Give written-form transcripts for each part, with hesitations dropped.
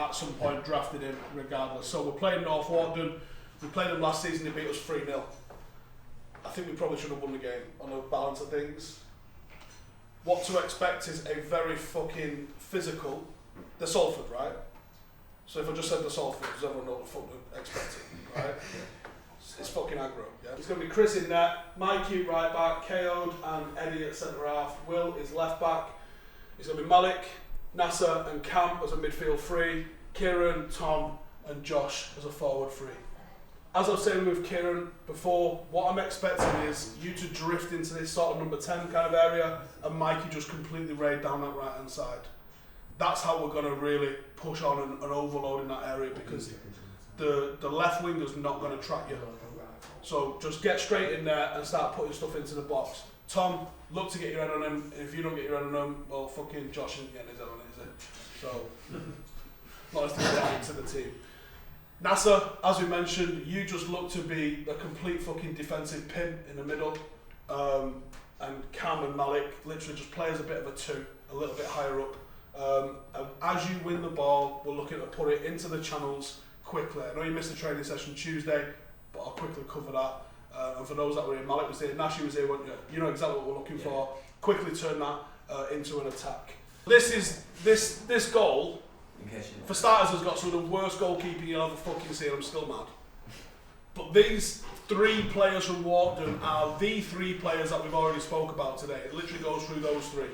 at some point drafted him regardless. So we're playing North Walkden. We played them last season, they beat us 3-0. I think we probably should have won the game on the balance of things. What to expect is a very fucking physical. They're Salford, right? So if I just said the Salford, does everyone know what the fuck we're expecting, right? It's fucking aggro, yeah? It's going to be Chris in net, Mikey right back, KO'd and Eddie at centre half. Will is left back. It's going to be Malik, Nasser and Cam as a midfield three, Kieran, Tom and Josh as a forward three. As I was saying with Kieran before, what I'm expecting is you to drift into this sort of number 10 kind of area and Mikey just completely raid down that right hand side. That's how we're going to really push on and overload in that area, because the left wing is not going to track you. So just get straight in there and start putting stuff into the box. Tom, look to get your head on him. If you don't get your head on him, well, fucking Josh isn't getting his head on it, is it? So, not as to get into the team. Nasser, as we mentioned, you just look to be a complete fucking defensive pin in the middle. And Cam and Malik literally just play as a bit of a two, a little bit higher up. And as you win the ball, we're looking to put it into the channels quickly. I know you missed the training session Tuesday, but I'll quickly cover that. And for those that were here, Malik was here, Nashi was here, weren't you? You know exactly what we're looking for. Quickly turn that into an attack. This goal, for starters, has got some of the worst goalkeeping you'll ever fucking see, and I'm still mad. But these three players from Walkden are the three players that we've already spoke about today. It literally goes through those three.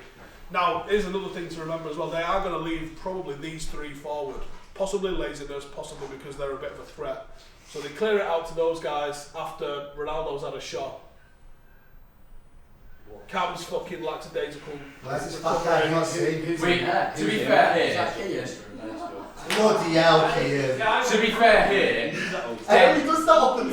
Now, here's another thing to remember as well. They are going to leave probably these three forward. Possibly laziness, possibly because they're a bit of a threat. So they clear it out to those guys after Ronaldo's had a shot. Cam's fucking lackadaisical. Where's this fat guy not seeing? To be fair here, Bloody hell, Kian. to be fair here, He does that up and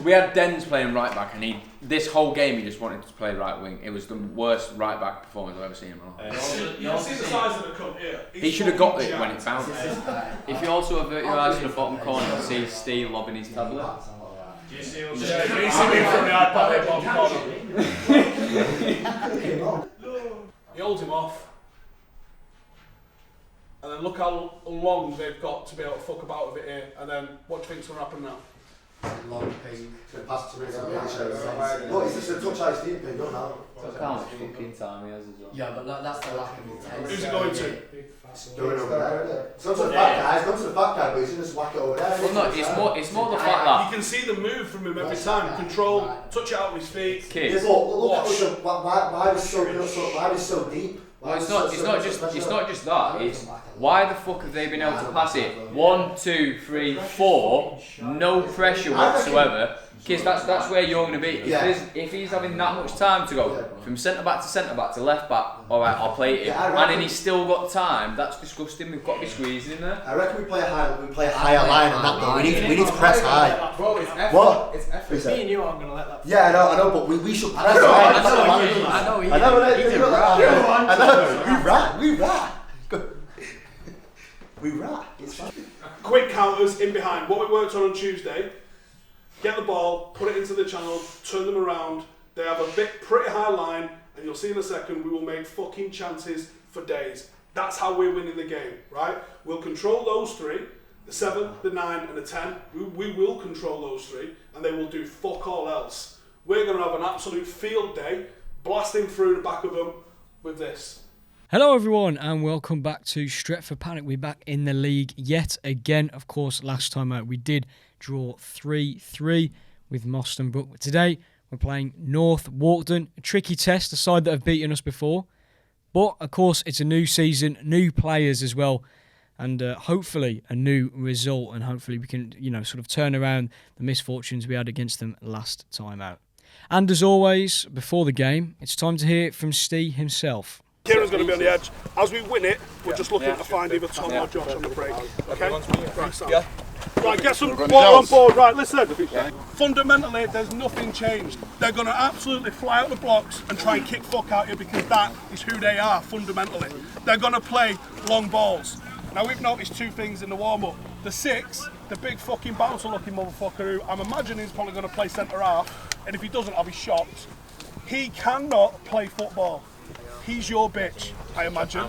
we had Dens playing right back, and this whole game he just wanted to play right wing. It was the worst right back performance I've ever seen in my life. You can see the size of the cup here. He should have got it when it bounced. If you also avert your eyes to the bottom corner and see Steve lobbing his tablet. Do you see me from the iPad there, bottom corner? He holds him off. And then look how long they've got to be able to fuck about with it here. And then what do you think's going to happen now? long ping. To pass to me. What is this a touch ice deep ping? Don't know. Look how much fucking time he has as well. Yeah, but that's the lack of intent. Who's it going to? Going over there, isn't it? It's not to the fat guy, it's not to the fat guy, but he's going to whack it over there. Well, no, it's more the fact that you can see the move from him every time. Control, touch it out with his feet. Kids. Yeah, look why was so deep? Well, it's not just that. It's why the fuck have they been able to pass it 1, 2, 3, 4, no pressure whatsoever? Because that's where you're going to be. If he's having that much time to go from centre back to left back, all right, I'll play it. And then he's still got time. That's disgusting. We've got to be squeezing in there. I reckon we play a higher line and that though. We need to press high. Bro, it's effort. What? It's effort. Me and you aren't going to let that. Yeah, I know, but we should press high. I know. We rat. It's fine. Quick counters in behind. What we worked on Tuesday. Get the ball, put it into the channel, turn them around. They have a pretty high line, and you'll see in a second we will make fucking chances for days. That's how we're winning the game, right? We'll control those three, the 7, the 9, and the 10. We will control those three, and they will do fuck all else. We're going to have an absolute field day, blasting through the back of them with this. Hello everyone and welcome back to Stretford Paddock. We're back in the league yet again. Of course, last time out we did draw 3-3 with Moston Brook. But today we're playing North Walkden, a tricky test, a side that have beaten us before. But of course it's a new season, new players as well, and hopefully a new result. And hopefully we can, sort of turn around the misfortunes we had against them last time out. And as always, before the game, it's time to hear from Steve himself. Kieran's going to be on the edge. As we win it, we're just looking to find either Tom or Josh on the break. Okay? Right, Sam. Right, get some ball on board. Right, listen. Fundamentally, there's nothing changed. They're going to absolutely fly out the blocks and try and kick fuck out you because that is who they are, fundamentally. They're going to play long balls. Now, we've noticed two things in the warm-up. The 6, the big fucking bouncer-looking motherfucker who I'm imagining is probably going to play centre-half, and if he doesn't, I'll be shocked. He cannot play football. he's your bitch, I imagine,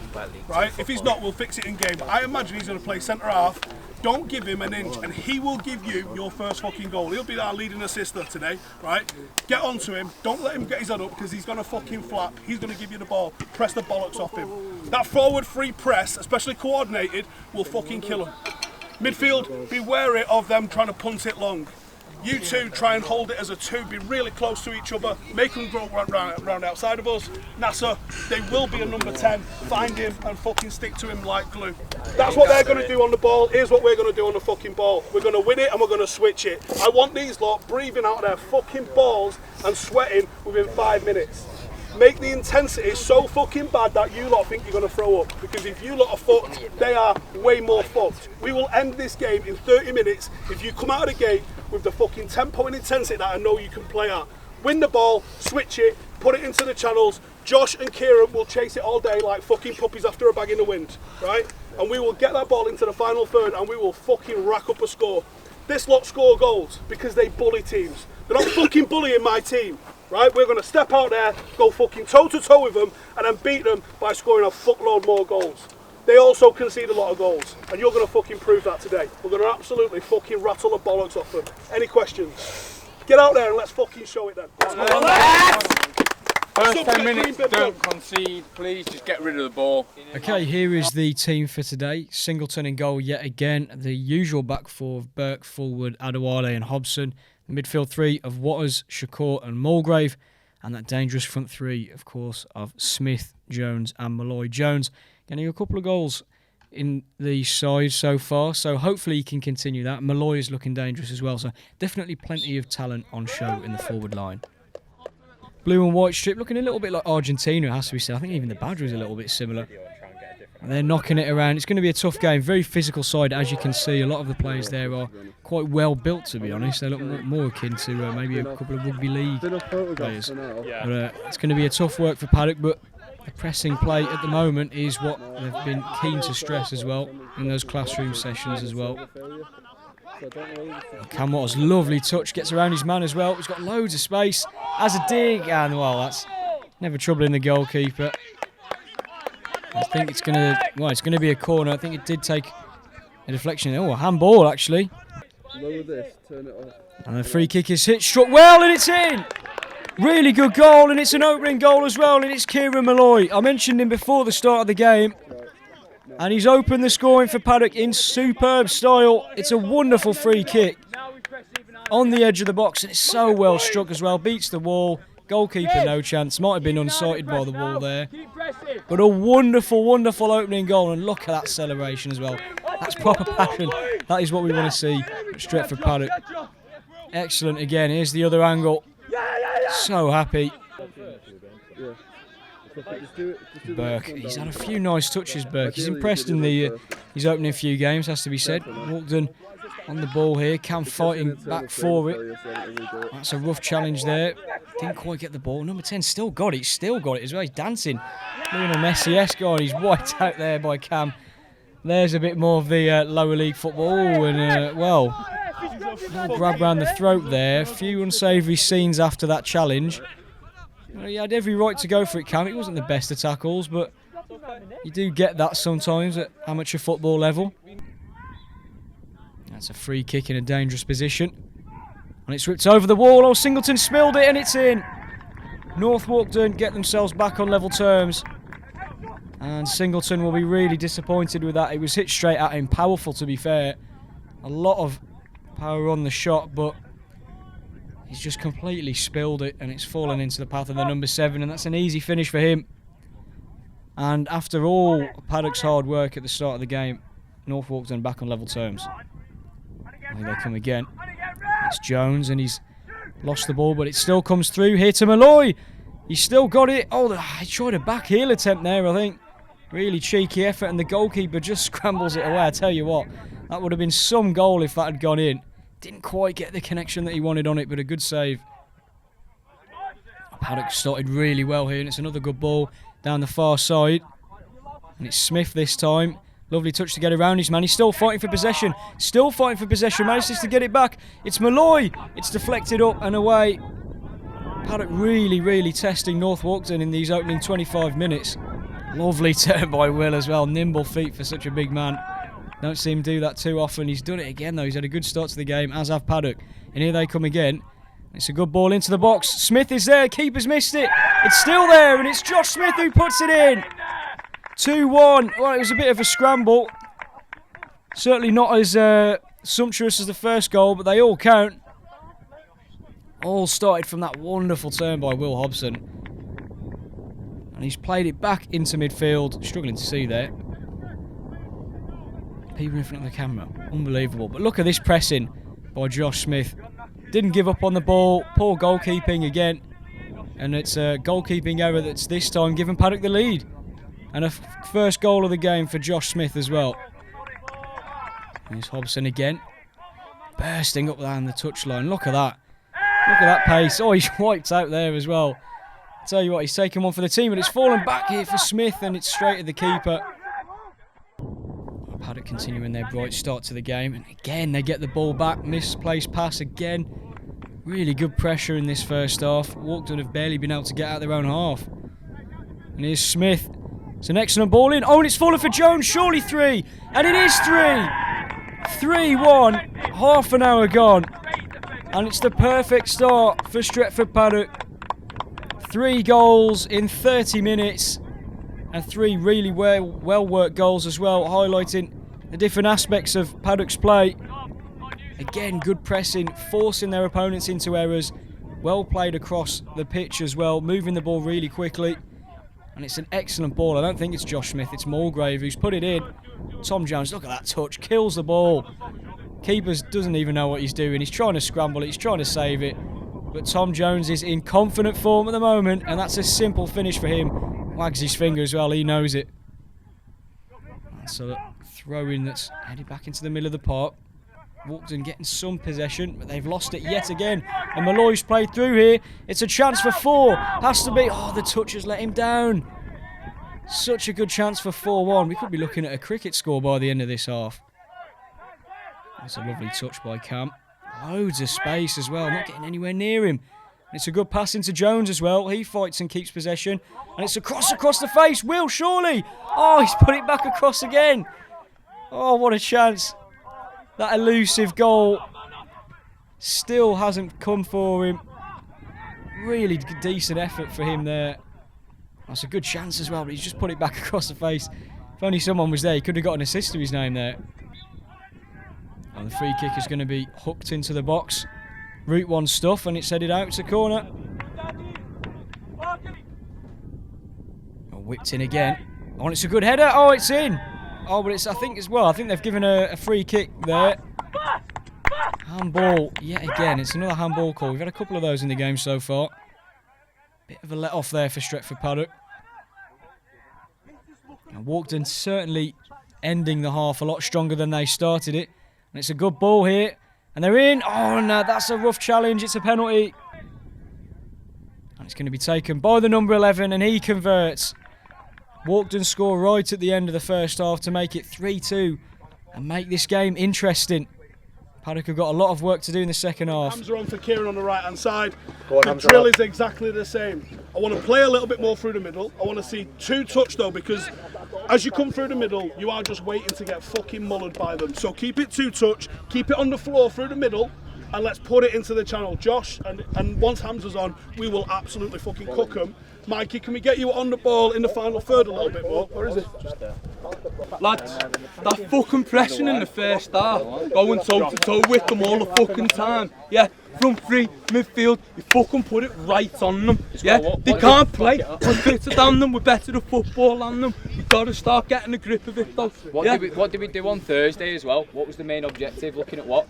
right? If he's not, we'll fix it in game. But I imagine he's going to play centre half. Don't give him an inch, and he will give you your first fucking goal. He'll be our leading assister today, right? Get onto him. Don't let him get his head up because he's going to fucking flap. He's going to give you the ball. Press the bollocks off him. That forward free press, especially coordinated, will fucking kill him. Midfield, be wary of them trying to punt it long. You two try and hold it as a two, be really close to each other, make them go round outside of us. Nasser, they will be a number 10, find him and fucking stick to him like glue. That's what they're going to do on the ball, here's what we're going to do on the fucking ball. We're going to win it and we're going to switch it. I want these lot breathing out their fucking balls and sweating within 5 minutes. Make the intensity so fucking bad that you lot think you're going to throw up. Because if you lot are fucked, they are way more fucked. We will end this game in 30 minutes if you come out of the gate with the fucking tempo and intensity that I know you can play at. Win the ball, switch it, put it into the channels. Josh and Kieran will chase it all day like fucking puppies after a bag in the wind, right? And we will get that ball into the final third and we will fucking rack up a score. This lot score goals because they bully teams. They're not fucking bullying my team. Right, we're going to step out there, go fucking toe-to-toe with them, and then beat them by scoring a fuckload more goals. They also concede a lot of goals, and you're going to fucking prove that today. We're going to absolutely fucking rattle the bollocks off them. Any questions? Get out there and let's fucking show it then. First 10 minutes, don't concede, please, just get rid of the ball. Okay, here is the team for today. Singleton in goal yet again. The usual back four of Burke, Fullwood, Adewale and Hobson. The midfield three of Waters, Shakur and Mulgrave. And that dangerous front three, of course, of Smith, Jones and Malloy. Jones getting a couple of goals in the side so far, so hopefully he can continue that. Malloy is looking dangerous as well, so definitely plenty of talent on show in the forward line. Blue and white strip looking a little bit like Argentina, it has to be said. I think even the badge was a little bit similar. And they're knocking it around. It's going to be a tough game. Very physical side, as you can see. A lot of the players there are quite well built, to be honest. They look more akin to maybe a couple of rugby league players. But it's going to be a tough work for Paddock, but the pressing play at the moment is what they've been keen to stress as well in those classroom sessions as well. Cam Waters, lovely touch, gets around his man as well. He's got loads of space, has a dig, and well, that's never troubling the goalkeeper. I think it's going to be a corner. I think it did take a deflection. Oh, a handball actually. Lower this, turn it off. And the free kick is hit, struck well, and it's in. Really good goal, and it's an opening goal as well, and it's Kieran Malloy. I mentioned him before the start of the game. And he's opened the scoring for Paddock in superb style. It's a wonderful free kick on the edge of the box, and it's so well struck as well. Beats the wall. Goalkeeper no chance. Might have been unsighted by the wall there. But a wonderful, wonderful opening goal, and look at that celebration as well. That's proper passion. That is what we want to see at Stretford Paddock. Excellent again. Here's the other angle. So happy. Burke, he's had a few nice touches, Burke. He's impressed in his opening few games, has to be said. Walkden on the ball here, Cam fighting back for it. That's a rough challenge there. Didn't quite get the ball. Number 10 still got it as well. He's dancing. Lionel Messi-esque guy. He's wiped out there by Cam. There's a bit more of the lower league football, and well, grab round the throat there. A few unsavoury scenes after that challenge. Well, he had every right to go for it, Cam. It wasn't the best of tackles, but you do get that sometimes at amateur football level. That's a free kick in a dangerous position. And it's ripped over the wall. Oh, Singleton spilled it and it's in. North Walkden get themselves back on level terms. And Singleton will be really disappointed with that. It was hit straight at him. Powerful, to be fair. A lot of power on the shot, but he's just completely spilled it, and it's fallen into the path of the number 7, and that's an easy finish for him. And after all Paddock's hard work at the start of the game, North Walkden back on level terms. Here they come again. It's Jones, and he's lost the ball, but it still comes through here to Malloy. He's still got it. Oh, he tried a back heel attempt there, I think. Really cheeky effort, and the goalkeeper just scrambles it away. I tell you what, that would have been some goal if that had gone in. Didn't quite get the connection that he wanted on it, but a good save. Paddock started really well here, and it's another good ball down the far side. And it's Smith this time. Lovely touch to get around his man. He's still fighting for possession. Still fighting for possession. Manages to get it back. It's Malloy. It's deflected up and away. Paddock really testing North Walkden in these opening 25 minutes. Lovely turn by Will as well. Nimble feet for such a big man. Don't see him do that too often. He's done it again though. He's had a good start to the game, as have Paddock. And here they come again. It's a good ball into the box. Smith is there. Keeper's missed it. It's still there, and it's Josh Smith who puts it in. 2-1. Well, it was a bit of a scramble. Certainly not as sumptuous as the first goal, but they all count. All started from that wonderful turn by Will Hobson. And he's played it back into midfield. Struggling to see there. People in front of the camera. Unbelievable. But look at this pressing by Josh Smith. Didn't give up on the ball. Poor goalkeeping again. And it's a goalkeeping error that's this time given Paddock the lead. And a first goal of the game for Josh Smith as well. Here's Hobson again. Bursting up down the touchline. Look at that. Look at that pace. Oh, he's wiped out there as well. I tell you what, he's taken one for the team, but it's fallen back here for Smith, and it's straight at the keeper. Paddock continuing their bright start to the game, and again they get the ball back. Misplaced pass again. Really good pressure in this first half. Walkden have barely been able to get out their own half. And here's Smith. It's an excellent ball in. Oh, and it's fallen for Jones. Surely 3. And it is 3. 3-1. Half an hour gone. And it's the perfect start for Stretford Paddock. 3 goals in 30 minutes. And 3 really well-worked goals as well, highlighting the different aspects of Paddock's play. Again, good pressing, forcing their opponents into errors. Well played across the pitch as well, moving the ball really quickly. And it's an excellent ball. I don't think it's Josh Smith, it's Mulgrave who's put it in. Tom Jones, look at that touch, kills the ball. Keeper doesn't even know what he's doing. He's trying to scramble it, he's trying to save it. But Tom Jones is in confident form at the moment, and that's a simple finish for him. Wags his finger as well, he knows it. That's a throw-in that's headed back into the middle of the park. Walkden getting some possession, but they've lost it yet again. And Malloy's played through here. It's a chance for 4. Has to be. Oh, the touch has let him down. Such a good chance for 4-1. We could be looking at a cricket score by the end of this half. That's a lovely touch by Cam. Loads of space as well, not getting anywhere near him. And it's a good pass into Jones as well. He fights and keeps possession. And it's a cross across the face. Will, surely. Oh, he's put it back across again. Oh, what a chance. That elusive goal still hasn't come for him. Really decent effort for him there. That's a good chance as well, but he's just put it back across the face. If only someone was there, he could have got an assist to his name there. And the free kick is going to be hooked into the box. Route 1 stuff, and it's headed out to corner. Oh, whipped in again. Oh, and it's a good header. Oh, it's in. Oh, but it's, I think they've given a free kick there. Handball yet again. It's another handball call. We've had a couple of those in the game so far. Bit of a let off there for Stretford Paddock. And Walkden certainly ending the half a lot stronger than they started it. And it's a good ball here. And they're in. Oh, no, that's a rough challenge. It's a penalty. And it's going to be taken by the number 11, and he converts. Walkden score right at the end of the first half to make it 3-2 and make this game interesting. Paddock have got a lot of work to do in the second half. Hands are on for Kieran on the right hand side. The drill is exactly the same. I want to play a little bit more through the middle. I want to see 2 touch though, because as you come through the middle, you are just waiting to get fucking mullered by them. So keep it 2 touch, keep it on the floor through the middle, and let's put it into the channel. Josh, and once Hamza's on, we will absolutely fucking cook them. Mikey, can we get you on the ball in the final third a little bit more? Where is it? Just there. Lads, that fucking pressing in the first half, going toe to toe with them all the fucking time. Yeah, front 3, midfield, you fucking put it right on them. Yeah, they can't play. We're fitter than them, we're better at football than them. You've got to start getting a grip of it though. What did we do on Thursday as well? What was the main objective? Looking at what?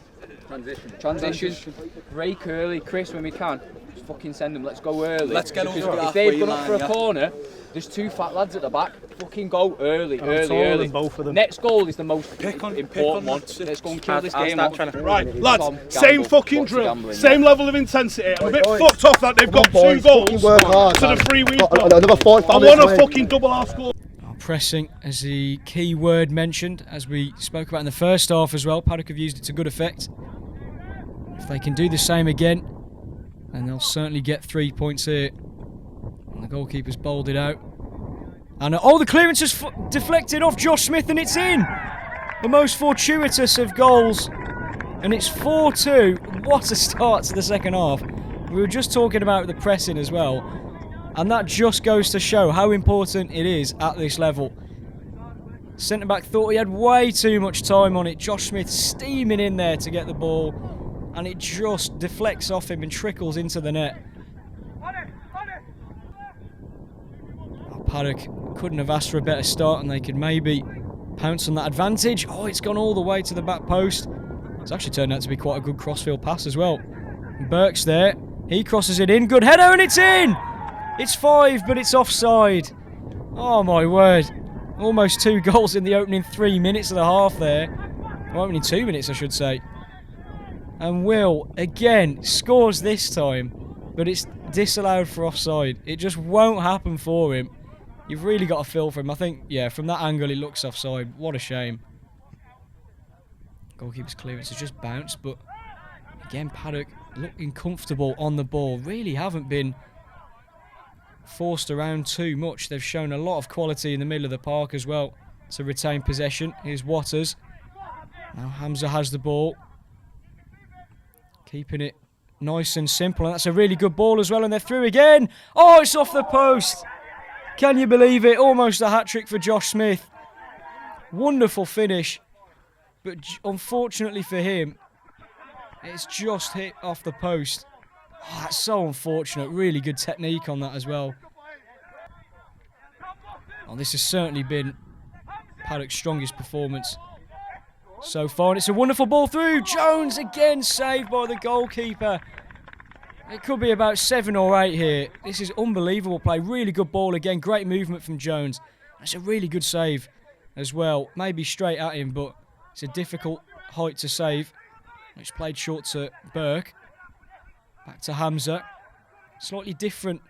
Transition. Break early, Chris, when we can. Just fucking send them. Let's go early. Let's get over the if they've gone up for a corner, there's 2 fat lads at the back. Fucking go early. Both of them. Next goal is the most important one. Let's go and kill this game off. Right, lads, same fucking drill, same level of intensity. I'm a bit fucked off that they've got 2 goals to the 3 we've got. I want a fucking double half score. Pressing is the key word mentioned, as we spoke about in the first half as well. Paddock have used it to good effect. If they can do the same again, And they'll certainly get 3 points here. And the goalkeeper's bowled it out. And oh, the clearance has deflected off Josh Smith and it's in! The most fortuitous of goals. And it's 4-2. What a start to the second half. We were just talking about the pressing as well. And that just goes to show how important it is at this level. Centre-back thought he had way too much time on it. Josh Smith steaming in there to get the ball. And it just deflects off him and trickles into the net. Oh, Paddock couldn't have asked for a better start and they could maybe pounce on that advantage. Oh, it's gone all the way to the back post. It's actually turned out to be quite a good crossfield pass as well. Burke's there. He crosses it in. Good header and it's in! It's 5, but it's offside. Oh, my word. Almost 2 goals in the opening 3 minutes of the half there. Well, opening 2 minutes, I should say. And Will, again, scores this time, but it's disallowed for offside. It just won't happen for him. You've really got to feel for him. I think, yeah, from that angle, it looks offside. What a shame. Goalkeeper's clearance has just bounced, but again, Paddock looking comfortable on the ball. Really haven't been forced around too much. They've shown a lot of quality in the middle of the park as well to retain possession. Here's Waters. Now Hamza has the ball. Keeping it nice and simple. And that's a really good ball as well. And they're through again. Oh, it's off the post. Can you believe it? Almost a hat-trick for Josh Smith. Wonderful finish. But unfortunately for him, it's just hit off the post. Oh, that's so unfortunate. Really good technique on that as well. Oh, this has certainly been Paddock's strongest performance so far. And it's a wonderful ball through. Jones again saved by the goalkeeper. It could be about 7 or 8 here. This is unbelievable play. Really good ball again. Great movement from Jones. That's a really good save as well. Maybe straight at him, but it's a difficult height to save. It's played short to Burke. Back to Hamza. Slightly different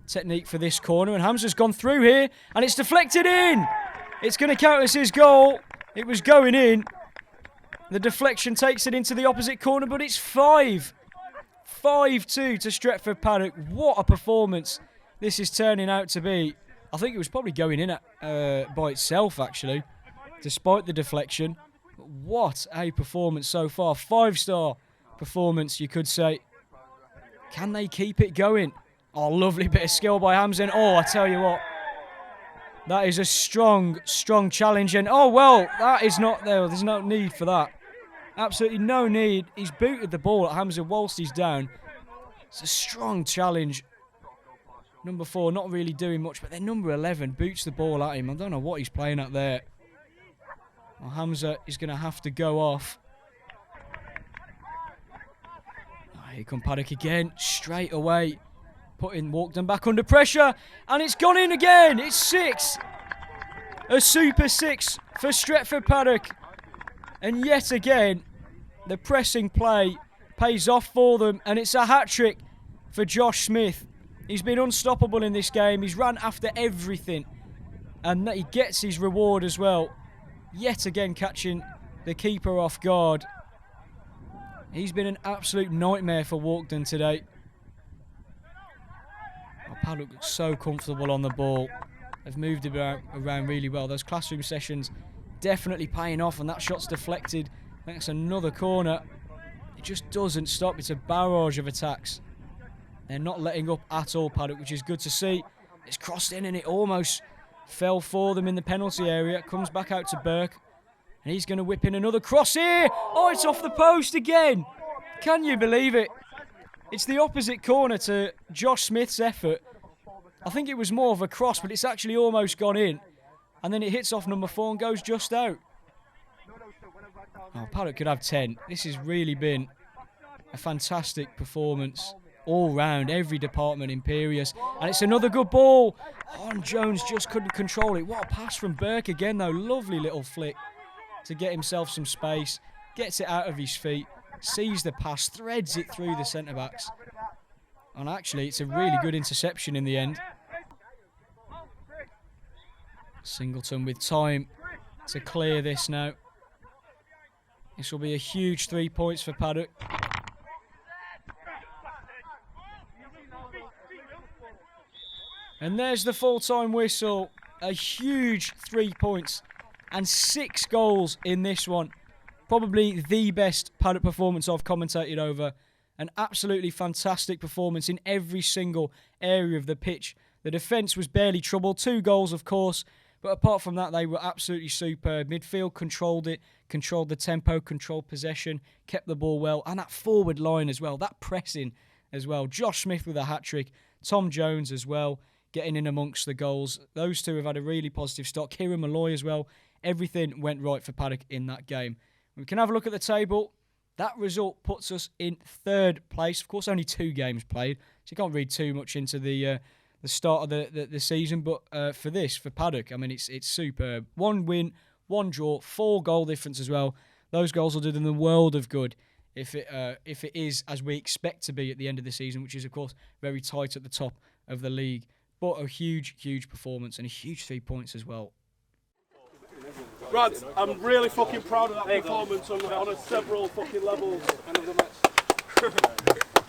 technique for this corner. And Hamza's gone through here. And it's deflected in. It's going to count as his goal. It was going in. The deflection takes it into the opposite corner. But it's 5. 5-2 to Stretford Paddock. What a performance this is turning out to be. I think it was probably going in by itself, actually, despite the deflection. But what a performance so far. 5-star performance, you could say. Can they keep it going? Oh, lovely bit of skill by Hamza. Oh, I tell you what. That is a strong, strong challenge. And, oh, well, that is not there. There's no need for that. Absolutely no need. He's booted the ball at Hamza whilst he's down. It's a strong challenge. Number 4 not really doing much, but then number 11 boots the ball at him. I don't know what he's playing at there. Well, Hamza is going to have to go off. Oh, here comes Paddock again, straight away. Putting Walkden back under pressure. And it's gone in again. It's 6. A super 6 for Stretford Paddock. And yet again, the pressing play pays off for them. And it's a hat-trick for Josh Smith. He's been unstoppable in this game. He's ran after everything. And he gets his reward as well. Yet again catching the keeper off guard. He's been an absolute nightmare for Walkden today. Oh, Paddock looks so comfortable on the ball. They've moved it around really well. Those classroom sessions definitely paying off, and that shot's deflected. I think it's another corner. It just doesn't stop. It's a barrage of attacks. They're not letting up at all, Paddock, which is good to see. It's crossed in and it almost fell for them in the penalty area. Comes back out to Burke. And he's going to whip in another cross here. Oh, it's off the post again. Can you believe it? It's the opposite corner to Josh Smith's effort. I think it was more of a cross, but it's actually almost gone in. And then it hits off number 4 and goes just out. Oh, Paddock could have 10. This has really been a fantastic performance all round, every department imperious. And it's another good ball. Oh, and Jones just couldn't control it. What a pass from Burke again, though. Lovely little flick to get himself some space. Gets it out of his feet. Sees the pass, threads it through the centre-backs. And actually, it's a really good interception in the end. Singleton with time to clear this now. This will be a huge 3 points for Paddock. And there's the full-time whistle. A huge 3 points and 6 goals in this one. Probably the best Paddock performance I've commentated over. An absolutely fantastic performance in every single area of the pitch. The defence was barely troubled. 2 goals, of course. But apart from that, they were absolutely superb. Midfield controlled it, controlled the tempo, controlled possession, kept the ball well. And that forward line as well, that pressing as well. Josh Smith with a hat-trick. Tom Jones as well, getting in amongst the goals. Those two have had a really positive start. Kieran Malloy as well. Everything went right for Paddock in that game. We can have a look at the table. That result puts us in 3rd place. Of course, only 2 games played, so you can't read too much into the start of the season. But for Paddock, I mean, it's superb. 1 win, 1 draw, 4 goal difference as well. Those goals will do them the world of good if it is as we expect to be at the end of the season, which is, of course, very tight at the top of the league. But a huge, huge performance and a huge 3 points as well. Brad, I'm really fucking proud of that performance on several fucking levels.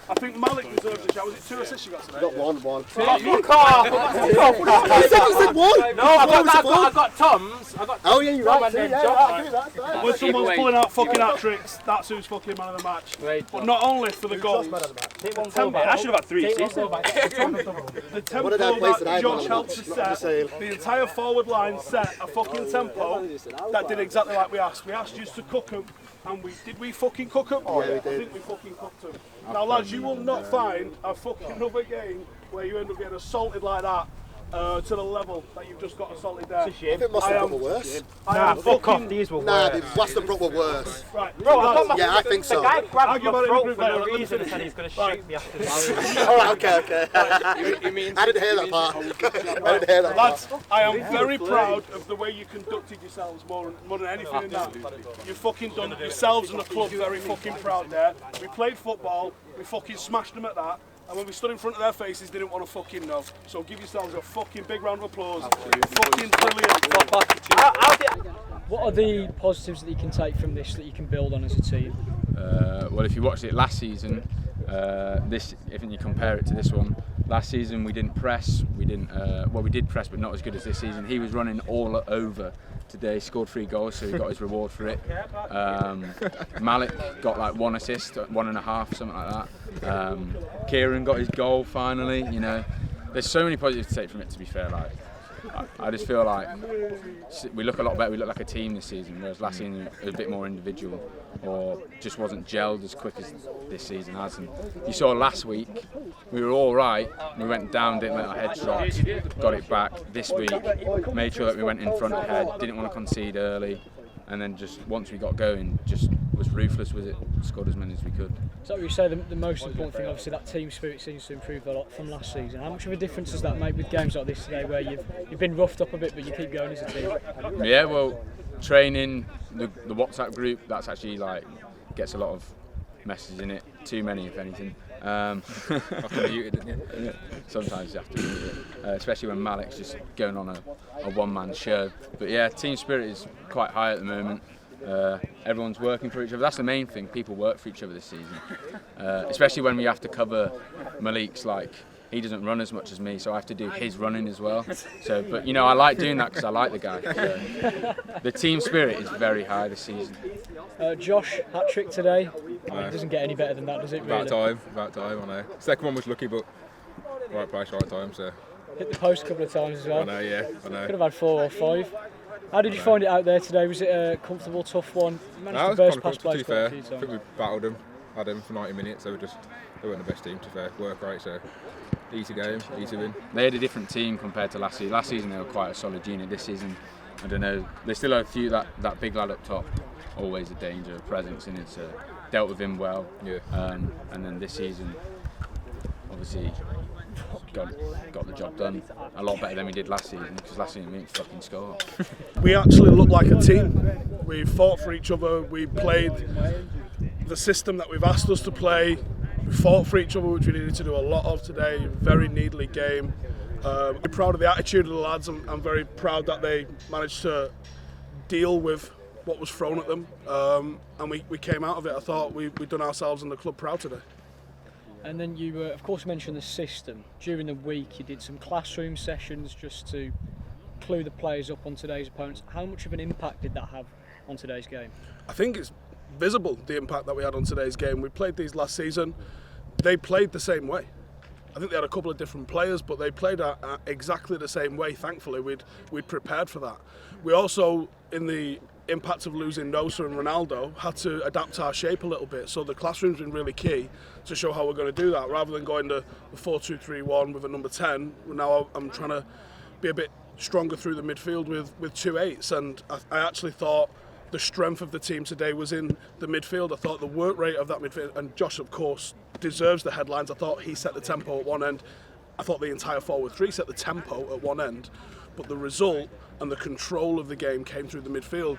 I think Malik deserves a shout. Was it 2 assists you got today? Got one. Fuck off! I said one! No, I got Tom's. Oh yeah, you're right. When someone's pulling out fucking hat-tricks, that's who's fucking man of the match. But not only for the goals. I should have had 3 assists. The tempo that Josh helped to set, the entire forward line set a fucking tempo that did exactly like we asked. We asked you to cook them, and did we fucking cook them? Oh, yeah, we did. I think we fucking cooked them. Now lads, you will not find a fucking another game where you end up getting assaulted like that to the level that you've just got assaulted there. I think Western were worse. Nah, fuck off, these were worse. Nah, Western were worse. Right, Bro, yeah, I think so. The guy grabbed my throat for no Let me reason and finish. said he's going to shoot me after this. Alright, okay. I didn't hear that part. I didn't hear that part. Lads, I am very proud of the way you conducted yourselves more than anything in that. You fucking done it yourselves and the club very fucking proud there. We played football, we fucking smashed them at that. And when we stood in front of their faces, they didn't want to fucking know. So give yourselves a fucking big round of applause. Fucking brilliant. What are the positives that you can take from this that you can build on as a team? Well, if you watched it last season, if you compare it to this one, last season we didn't press. We did press, but not as good as this season. He was running all over. Today scored 3 goals, so he got his reward for it. Malik got like 1 assist, 1.5, something like that. Kieran got his goal finally. You know, there's so many positives to take from it. To be fair, like I just feel like we look a lot better. We look like a team this season, whereas last season it was a bit more individual, or just wasn't gelled as quick as this season has. And you saw last week we were all right. We went down, didn't let our heads drop, got it back. This week, made sure that we went in front ahead, didn't want to concede early, and then just once we got going, just was ruthless with it. Scored as many as we could. So you say the most important thing, obviously, that team spirit seems to improve a lot from last season. How much of a difference does that make with games like this today, where you've been roughed up a bit, but you keep going as a team? Yeah, well, training, the WhatsApp group, that's actually like gets a lot of messages in it. Too many, if anything. Sometimes you have to mute it, especially when Malik's just going on a one-man show. But yeah, team spirit is quite high at the moment. Everyone's working for each other. That's the main thing. People work for each other this season, especially when we have to cover Malik's. Like, he doesn't run as much as me, so I have to do his running as well. So, but you know, I like doing that because I like the guy. So, the team spirit is very high this season. Josh, hat-trick today. It doesn't get any better than that, does it? Really? About time. I know. Second one was lucky, but right place, right time. So hit the post a couple of times as well. I know. Could have had 4 or 5. How did you find it out there today? Was it a comfortable, tough one? You managed to burst past players quite a few times. I think we battled them, had them for 90 minutes. They weren't the best team, to fair. Work rate, so easy game, easy win. They had a different team compared to last season. Last season they were quite a solid unit. This season, I don't know. They still have a few that big lad up top. Always a danger, a presence in it. So dealt with him well. Yeah. And then this season, obviously, got the job done a lot better than we did last season, because last season we didn't fucking score. We actually looked like a team. We fought for each other. We played the system that we've asked us to play. We fought for each other, which we needed to do a lot of today. Very needly game. We're proud of the attitude of the lads. I'm very proud that they managed to deal with what was thrown at them, and we came out of it. I thought we'd done ourselves and the club proud today. And then you, of course, mentioned the system. During the week, you did some classroom sessions just to clue the players up on today's opponents. How much of an impact did that have on today's game? I think it's visible, the impact that we had on today's game. We played these last season. They played the same way. I think they had a couple of different players, but they played exactly the same way. Thankfully, we'd prepared for that. We also, in the impact of losing Nosa and Ronaldo, had to adapt our shape a little bit. So the classroom's been really key to show how we're going to do that. Rather than going to the 4-2-3-1 with a number 10, now I'm trying to be a bit stronger through the midfield with 2 8s. And I actually thought the strength of the team today was in the midfield. I thought the work rate of that midfield, and Josh, of course, deserves the headlines. I thought he set the tempo at one end. I thought the entire forward three set the tempo at one end. But the result and the control of the game came through the midfield.